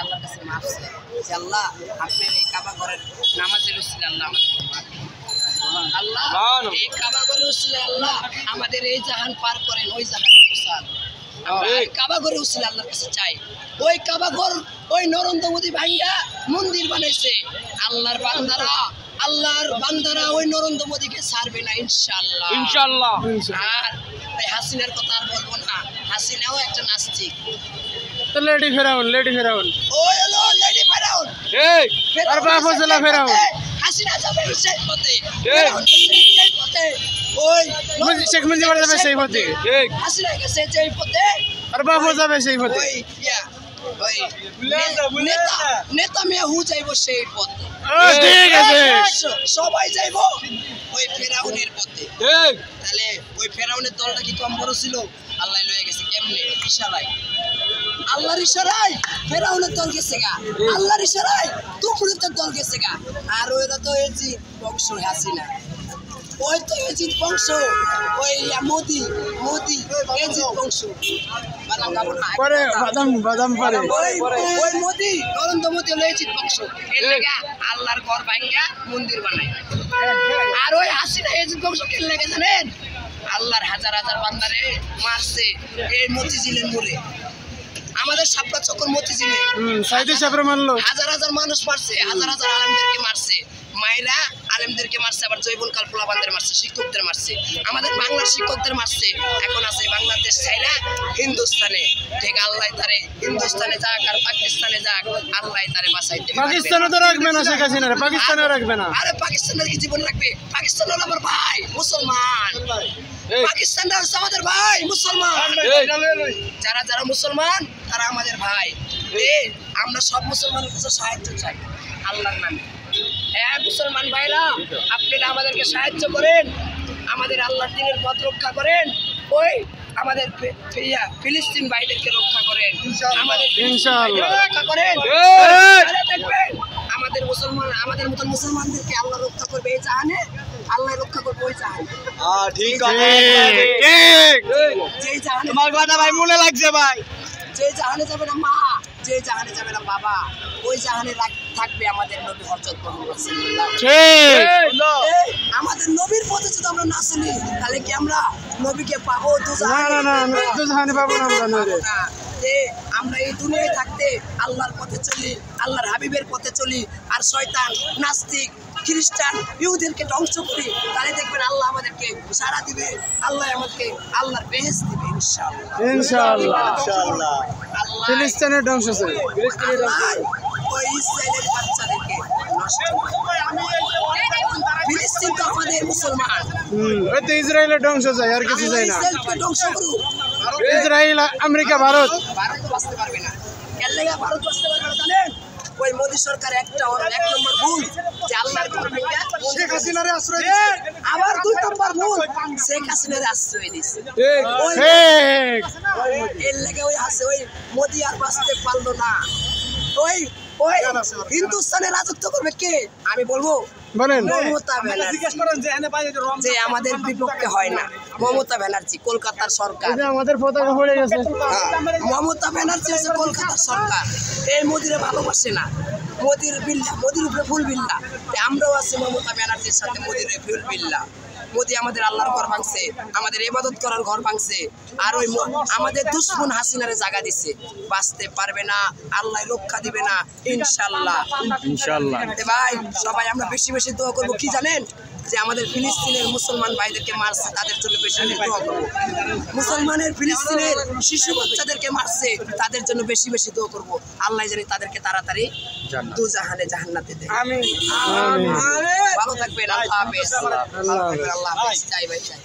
আল্লাহর কাছে মাফ চাই যে আল্লাহ আপনার এই কাবা ঘরের নামাজের উসিলে আল্লাহ আল্লাহ এই কাবা ঘরের উসিলে আল্লাহ আমাদের এই জাহান পার করেন, ওই জাহান পৌঁছান। কাবা ঘরে উসিলে আল্লাহর কাছে চাই। ওই কাবা ঘর ওই নরেন্দ্র মোদী ভাঙ্গা মন্দির বানাইছে। আল্লাহর বান্দারা ওই নরেন্দ্র মোদীকে ছাড়বে না ইনশাআল্লাহ ইনশাআল্লাহ। আর হাসিনার কথা আর বলবো না, হাসিনাও একটা নাস্তিক। তো লেডি ফেরাউন ওই হলো লেডি ফেরাউন, আর বাফজলা ফেরাউন। হাসিনা যাবে সেই পথে, ফেরাউন সেই পথে, ওই শেখ মুজিব যাবে সেই পথে, হাসিনা গেছে সেই পথে, আর বাফজ যাবে সেই পথে। ওই নেতা মেহু যাইব সেই পথে। ঠিক আছে, সবাই যাইব ওই ফেরাউনের পথে। তাহলে ওই ফেরাউনের দলটা কি কম বড় ছিল? আল্লাহ লয়ে গেছে কেমনে? ইশারায়, আল্লাহর ইশারায় ফেরাউনের দল গেছে গা, আল্লাহর ইশারায় তুমরুদের দল গেছে গা। আর ওইরা তো এজিদ বংশ, হাসিনা ওই তো এজিদ বংশ, ওই মোদি এজিদ বংশ। পরে বাদাম পরে ওই মোদি নরেন্দ্র মোদি হলো এজিদ বংশ। এর লাগা আল্লাহর ঘর ভাঙ্গা মন্দির বানায়। আর ওই হাসিনা এজিদ বংশ কেন লাগে জানেন? আল্লাহর হাজার হাজার বান্দারে মারছে এই মতিঝিলের মোড়ে। আমাদের সাপলা চক্কর মতিঝিলে হাজার হাজার মানুষ মারছে, হাজার হাজার আলেমদেরকে মারছে, মায়েরা আলেমদেরকে মারছে, আবার জৈবনকাল পোলাপানদের মারছে, শিক্ষকদের মারছে, আমাদের বাংলার শিক্ষকদের মারছে। এখন আছে বাংলাদেশ ছাইরা হিন্দুস্তানে। ঠিক আল্লাহ তারে হিন্দুস্তানে যাক আর পাকিস্তানে যাক, আল্লাহ তারে বাঁচাইতে। পাকিস্তানে তো রাখবে না শেখ হাসিনা, পাকিস্তানে রাখবে না। আরে পাকিস্তানের কি জীবন রাখবে? পাকিস্তান হলো আমার ভাই মুসলমান, পাকিস্তানটা হচ্ছে আমাদের ভাই মুসলমান। যারা যারা মুসলমান তারা আমাদের ভাই। আমরা সব মুসলমানের কাছে সাহায্য চাই আল্লাহর নামে। হ্যাঁ মুসলমান ভাইরা, আপনারা আমাদেরকে সাহায্য করেন, আমাদের আল্লাহর দ্বীনের পথ রক্ষা করেন। ওই আমাদের ফিলিস্তিন ভাইদেরকে রক্ষা করেন, আমাদের রক্ষা করেন। দেখবেন আমাদের মুসলমান, আমাদের মতন মুসলমানদেরকে আল্লাহ রক্ষা করবে এই জাহানে, আল্লাহ রক্ষা করবে ওই জাহানে। ঠিক আছে, যেই জাহানে তোমার কথা ভাই মনে লাগছে ভাই, যে জাহানে যাবে না মা, যে জাহানে যাবে না বাবা, ওই জাহানে থাকবে আমাদের নবী হযরত মুহাম্মদ সাল্লাল্লাহু আলাইহি ওয়াসাল্লাম। আমাদের নবীর পথে যদি আমরা না চলি তাহলে কি আমরা নবীকে পাবো? দুজাহানে পাবো না আমরা। আমরা এই দুনিয়ায় থাকতে আল্লাহর পথে চলি, আল্লাহর হাবিবের পথে চলি, আর শয়তান নাস্তিক খ্রিস্টান ইহুদিদেরকে ধ্বংস করি, তাহলে দেখবেন আল্লাহ আমাদেরকে সাড়া দিবে, আল্লাহ আমাদেরকে আল্লাহর বেহেশত দিবে ইনশাআল্লাহ ইনশাআল্লাহ। ফিলিস্তিনের ধ্বংস চাই, ওই ইসরায়েলের বাচ্চাদেরকে নষ্ট করে। ফিলিস্তিন তো আমাদের মুসলমান, ওই তো ইসরায়েলের ধ্বংস চাই, আর কিছু চাই না। ইসরায়েলকে ধ্বংস করুক, ইসরায়েল আমেরিকা ভারত বাঁচতে পারবে না। কেন লাগা ভারত বাঁচতে পারবে না জানেন? ওই মোদী সরকার এক নম্বর ভুল যে আল্লাহর শেখ হাসিনারে আশ্রয় দিয়েছে, আবার 2 নম্বর ভুল শেখ হাসিনারে আশ্রয় দিয়েছে। এর লাগে ওই মোদী আর বাঁচতে পারলো না। ওই হিন্দুস্তানের রাজত্ব করবে কে? আমি বলবো মমতা ব্যানার্জি, যে আমাদের বিপক্ষে হয় না। মমতা ব্যানার্জি কলকাতার সরকার, আমাদের পতাকা পড়ে গেছে। মমতা ব্যানার্জি হচ্ছে কলকাতার সরকার। এই মোদিরে ভালোবাসে না, মোদির উপরে ফুল বিল্লা। আমরাও আছি মমতা ব্যানার্জির সাথে, মোদির ফুল বিল্লা। মোদি আমাদের আল্লাহর ঘর ভাঙছে, আমাদের ইবাদত করার ঘর ভাঙছে, আর ওই আমাদের দুশ্মন হাসিনারে জায়গা দিচ্ছে। বাঁচতে পারবে না, আল্লাহ রক্ষা দিবে না ইনশাআল্লাহ ইনশাআল্লাহ। ভাই সবাই আমরা বেশি বেশি দোয়া করবো। কি জানেন? যে আমাদের ফিলিস্তিনের মুসলমান ভাইদেরকে মারছে, তাদের জন্য বেশি বেশি দোয়া করবো। মুসলমানের ফিলিস্তিনের শিশু বাচ্চাদেরকে মারছে, তাদের জন্য বেশি বেশি দোয়া করবো। আল্লাহ জানি তাদেরকে তাড়াতাড়ি দুজাহানে জান্নাতে দেয়। আমিন। ভালো থাকবেন। আল্লাহ হাফেজ। আল্লাহ হাফেজ। চাই ভাই চাই।